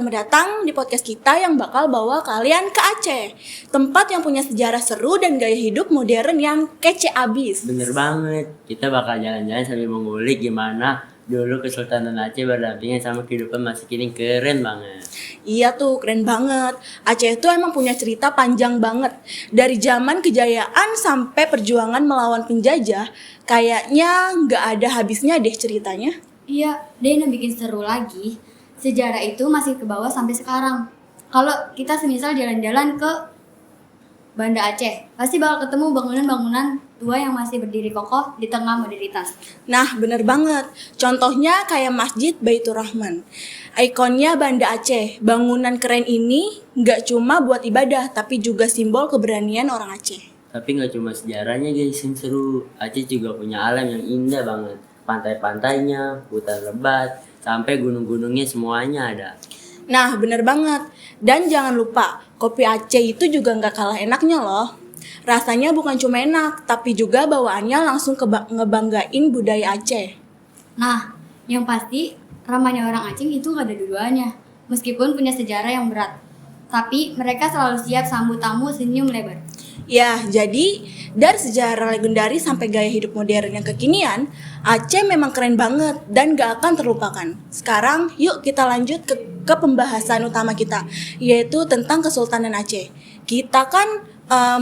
selamat datang di podcast kita yang bakal bawa kalian ke Aceh. Tempat yang punya sejarah seru dan gaya hidup modern yang kece abis. Bener banget, kita bakal jalan-jalan sambil mengulik gimana dulu Kesultanan Aceh berdampingan sama kehidupan masa kini. Keren banget. Iya tuh, keren banget. Aceh itu emang punya cerita panjang banget. Dari zaman kejayaan sampai perjuangan melawan penjajah, kayaknya nggak ada habisnya deh ceritanya. Iya, dan yang bikin seru lagi, sejarah itu masih ke bawah sampai sekarang. Kalau kita semisal jalan-jalan ke Banda Aceh, pasti bakal ketemu bangunan-bangunan tua yang masih berdiri kokoh di tengah modernitas. Nah, bener banget. Contohnya kayak Masjid Baitur Rahman. Ikonnya Banda Aceh. Bangunan keren ini nggak cuma buat ibadah, tapi juga simbol keberanian orang Aceh. Tapi nggak cuma sejarahnya guys yang seru, Aceh juga punya alam yang indah banget. Pantai-pantainya, hutan lebat, sampai gunung-gunungnya semuanya ada. Nah, bener banget. Dan jangan lupa, kopi Aceh itu juga nggak kalah enaknya loh. Rasanya bukan cuma enak, tapi juga bawaannya langsung ngebanggain budaya Aceh. Nah, yang pasti ramahnya orang Aceh itu gak ada duanya. Meskipun punya sejarah yang berat, tapi mereka selalu siap sambut tamu senyum lebar. Ya, jadi dari sejarah legendaris sampai gaya hidup modern yang kekinian, Aceh memang keren banget dan gak akan terlupakan. Sekarang yuk kita lanjut ke pembahasan utama kita, yaitu tentang Kesultanan Aceh. Kita kan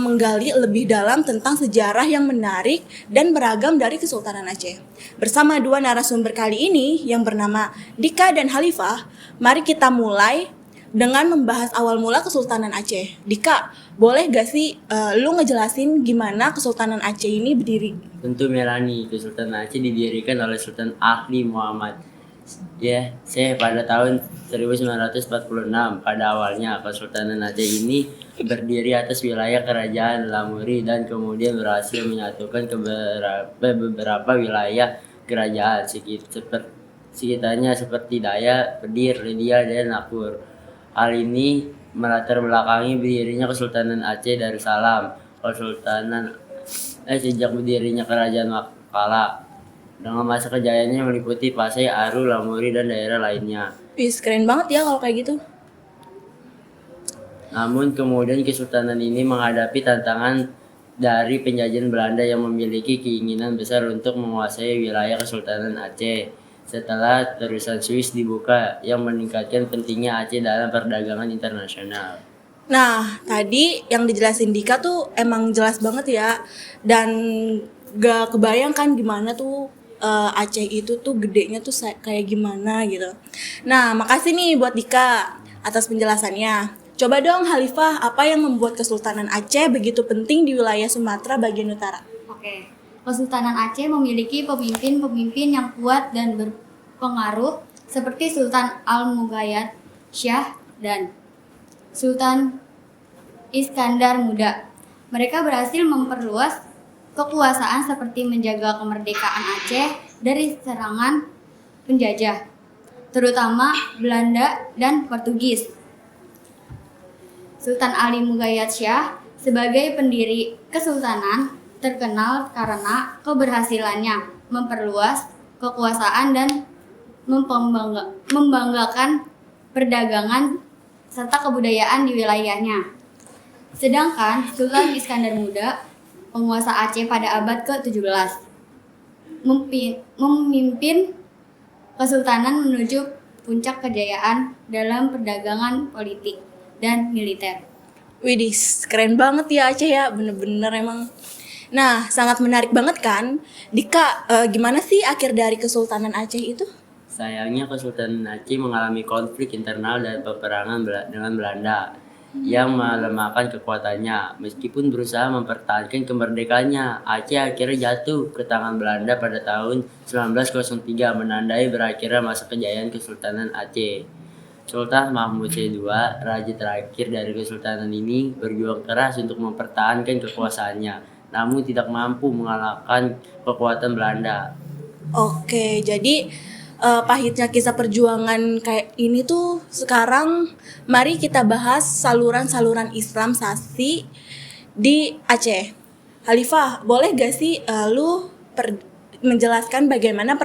menggali lebih dalam tentang sejarah yang menarik dan beragam dari Kesultanan Aceh. Bersama dua narasumber kali ini yang bernama Dika dan Halifah, mari kita mulai dengan membahas awal mula Kesultanan Aceh. Dika, boleh gak sih lu ngejelasin gimana Kesultanan Aceh ini berdiri? Tentu Melani, Kesultanan Aceh didirikan oleh Sultan Ahli Muhammad. Ya, pada tahun 1946. Pada awalnya Kesultanan Aceh ini berdiri atas wilayah kerajaan Lamuri dan kemudian berhasil menyatukan ke beberapa wilayah kerajaan sekitarnya seperti Dayak, Pedir, Lidia, dan Nakur. Hal ini melatar belakangi berdirinya Kesultanan Aceh Darussalam. Sejak berdirinya Kerajaan Makala dengan masa kejayaannya meliputi Pasai, Aru, Lamuri, dan daerah lainnya. Keren banget ya kalau kayak gitu. Namun kemudian Kesultanan ini menghadapi tantangan dari penjajahan Belanda yang memiliki keinginan besar untuk menguasai wilayah Kesultanan Aceh. Setelah terusan Swiss dibuka yang meningkatkan pentingnya Aceh dalam perdagangan internasional. Nah, tadi yang dijelasin Dika tuh emang jelas banget ya. Dan gak kebayang kan gimana tuh Aceh itu tuh gedenya tuh kayak gimana gitu. Nah, makasih nih buat Dika atas penjelasannya. Coba dong Halifah, apa yang membuat Kesultanan Aceh begitu penting di wilayah Sumatera bagian utara? Oke, Kesultanan Aceh memiliki pemimpin-pemimpin yang kuat dan berpengaruh seperti Sultan Al-Mugayat Syah dan Sultan Iskandar Muda. Mereka berhasil memperluas kekuasaan seperti menjaga kemerdekaan Aceh dari serangan penjajah, terutama Belanda dan Portugis. Sultan Ali Mugayat Syah sebagai pendiri kesultanan terkenal karena keberhasilannya memperluas kekuasaan dan membanggakan perdagangan serta kebudayaan di wilayahnya. Sedangkan Sultan Iskandar Muda, penguasa Aceh pada abad ke-17, memimpin kesultanan menuju puncak kejayaan dalam perdagangan politik dan militer. Widih, keren banget ya Aceh ya, bener-bener emang. Nah, sangat menarik banget kan? Dika, gimana sih akhir dari Kesultanan Aceh itu? Sayangnya Kesultanan Aceh mengalami konflik internal dan peperangan dengan Belanda yang melemahkan kekuatannya. Meskipun berusaha mempertahankan kemerdekaannya, Aceh akhirnya jatuh ke tangan Belanda pada tahun 1903, menandai berakhirnya masa kejayaan Kesultanan Aceh. Sultan Mahmud II, raja terakhir dari kesultanan ini, berjuang keras untuk mempertahankan kekuasaannya, namun tidak mampu mengalahkan kekuatan Belanda. Oke, jadi pahitnya kisah perjuangan kayak ini tuh sekarang mari kita bahas saluran-saluran Islam Sasi di Aceh. Halifah, boleh gak sih lu menjelaskan bagaimana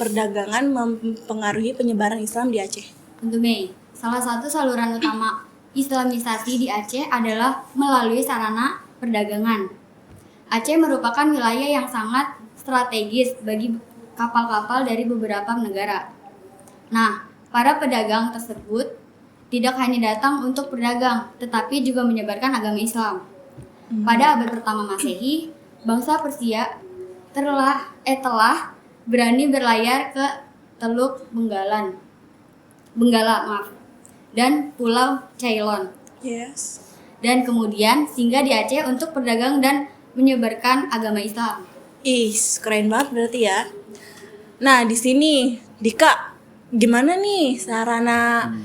perdagangan mempengaruhi penyebaran Islam di Aceh? Tentu Mei, salah satu saluran utama Islamisasi di Aceh adalah melalui sarana perdagangan. Aceh merupakan wilayah yang sangat strategis bagi kapal-kapal dari beberapa negara. Nah, para pedagang tersebut tidak hanya datang untuk berdagang, tetapi juga menyebarkan agama Islam. Pada abad pertama Masehi, bangsa Persia telah berani berlayar ke Teluk Benggala, dan Pulau Ceylon. Yes. Dan kemudian singgah di Aceh untuk berdagang dan menyebarkan agama Islam. Ih, keren banget berarti ya. Nah, di sini, Dika, gimana nih sarana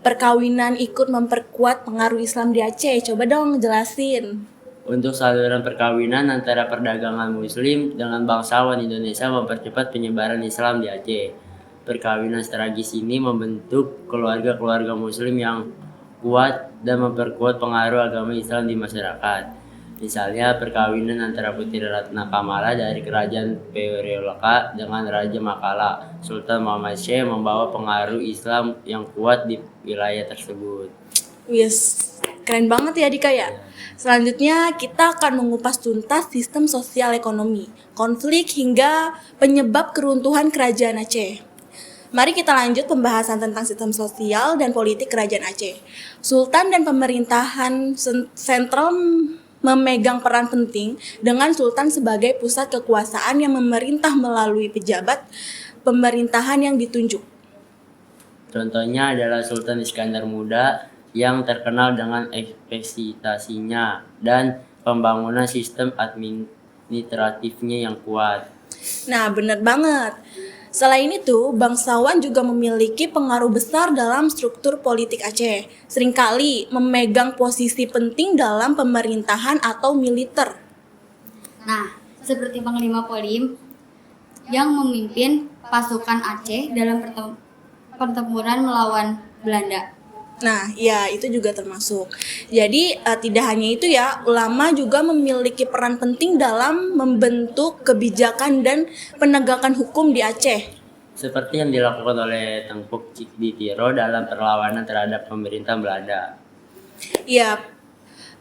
perkawinan ikut memperkuat pengaruh Islam di Aceh? Coba dong jelasin. Untuk saluran perkawinan antara perdagangan Muslim dengan bangsawan Indonesia mempercepat penyebaran Islam di Aceh. Perkawinan strategis ini membentuk keluarga-keluarga Muslim yang kuat dan memperkuat pengaruh agama Islam di masyarakat. Misalnya perkawinan antara Putri Ratna Kamala dari Kerajaan Pereoloka dengan Raja Makala, Sultan Muhammad Syekh membawa pengaruh Islam yang kuat di wilayah tersebut. Yes, keren banget ya Dika ya. Selanjutnya kita akan mengupas tuntas sistem sosial ekonomi, konflik hingga penyebab keruntuhan Kerajaan Aceh. Mari kita lanjut pembahasan tentang sistem sosial dan politik Kerajaan Aceh. Sultan dan pemerintahan sentral memegang peran penting dengan Sultan sebagai pusat kekuasaan yang memerintah melalui pejabat pemerintahan yang ditunjuk. Contohnya adalah Sultan Iskandar Muda yang terkenal dengan efektivitasnya dan pembangunan sistem administratifnya yang kuat. Nah, benar banget. Selain itu, bangsawan juga memiliki pengaruh besar dalam struktur politik Aceh. Seringkali memegang posisi penting dalam pemerintahan atau militer. Nah, seperti Panglima Polim yang memimpin pasukan Aceh dalam pertempuran melawan Belanda. Nah, ya itu juga termasuk. Jadi tidak hanya itu ya, ulama juga memiliki peran penting dalam membentuk kebijakan dan penegakan hukum di Aceh. Seperti yang dilakukan oleh Tengku Cikditiro dalam perlawanan terhadap pemerintah Belanda. Ya,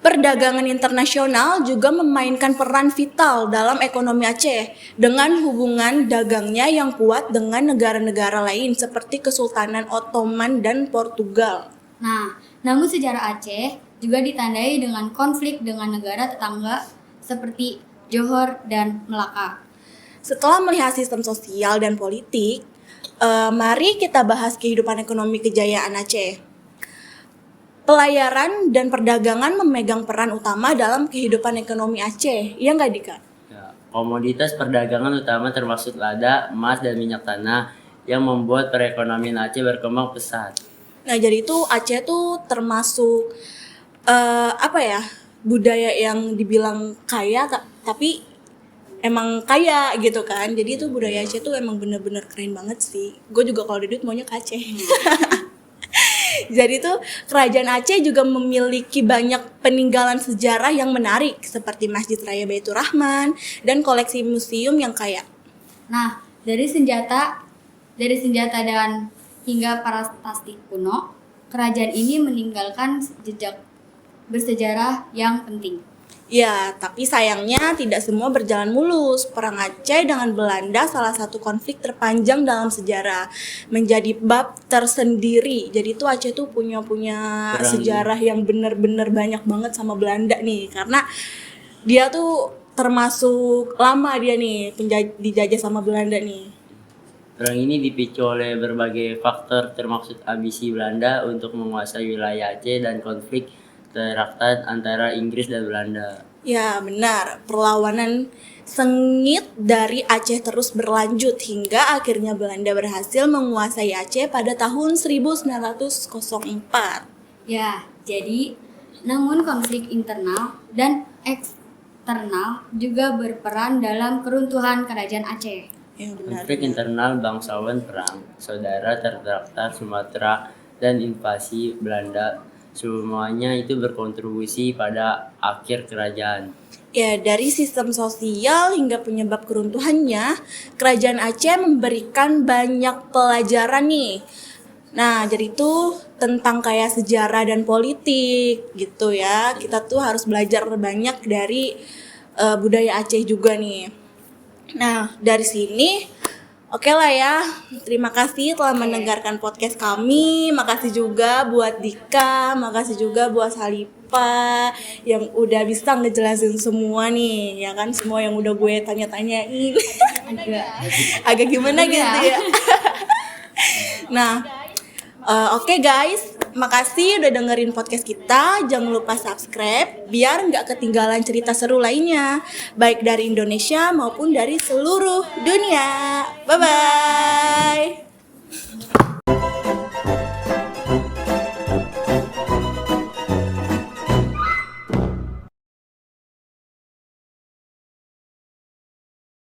perdagangan internasional juga memainkan peran vital dalam ekonomi Aceh dengan hubungan dagangnya yang kuat dengan negara-negara lain seperti Kesultanan Ottoman dan Portugal. Nah, namun sejarah Aceh juga ditandai dengan konflik dengan negara tetangga seperti Johor dan Melaka. Setelah melihat sistem sosial dan politik, mari kita bahas kehidupan ekonomi kejayaan Aceh. Pelayaran dan perdagangan memegang peran utama dalam kehidupan ekonomi Aceh, iya nggak Dika? Ya, komoditas perdagangan utama termasuk lada, emas, dan minyak tanah yang membuat perekonomian Aceh berkembang pesat. Nah, jadi itu Aceh tuh termasuk budaya yang dibilang kaya tapi emang kaya gitu kan. Jadi itu budaya Aceh tuh emang bener-bener keren banget sih. Gue juga kalau ada duit maunya ke Aceh. Jadi tuh kerajaan Aceh juga memiliki banyak peninggalan sejarah yang menarik seperti Masjid Raya Baitur Rahman dan koleksi museum yang kaya. Nah, dari senjata dan hingga prasasti kuno, kerajaan ini meninggalkan jejak bersejarah yang penting. Ya, tapi sayangnya tidak semua berjalan mulus. Perang Aceh dengan Belanda salah satu konflik terpanjang dalam sejarah, menjadi bab tersendiri. Jadi itu Aceh tuh punya sejarah yang benar-benar banyak banget sama Belanda nih, karena dia tuh termasuk lama dia nih dijajah sama Belanda nih. Perang ini dipicu oleh berbagai faktor termasuk ambisi Belanda untuk menguasai wilayah Aceh dan konflik terakhir antara Inggris dan Belanda. Ya benar, perlawanan sengit dari Aceh terus berlanjut hingga akhirnya Belanda berhasil menguasai Aceh pada tahun 1904. Ya, jadi namun konflik internal dan eksternal juga berperan dalam keruntuhan kerajaan Aceh. Ya, benar. Konflik internal bangsawan perang, saudara terdaftar Sumatera, dan invasi Belanda, semuanya itu berkontribusi pada akhir kerajaan. Ya, dari sistem sosial hingga penyebab keruntuhannya, kerajaan Aceh memberikan banyak pelajaran nih. Nah, jadi itu tentang kayak sejarah dan politik gitu ya. Kita tuh harus belajar banyak dari budaya Aceh juga nih. Nah, dari sini oke lah ya. Terima kasih telah mendengarkan podcast kami. Makasih juga buat Dika, makasih juga buat Salipa yang udah bisa ngejelasin semua nih, ya kan, semua yang udah gue tanya-tanyain. Agak gimana gitu ya. Nah, oke guys, makasih udah dengerin podcast kita. Jangan lupa subscribe biar nggak ketinggalan cerita seru lainnya, baik dari Indonesia maupun dari seluruh dunia. Bye bye.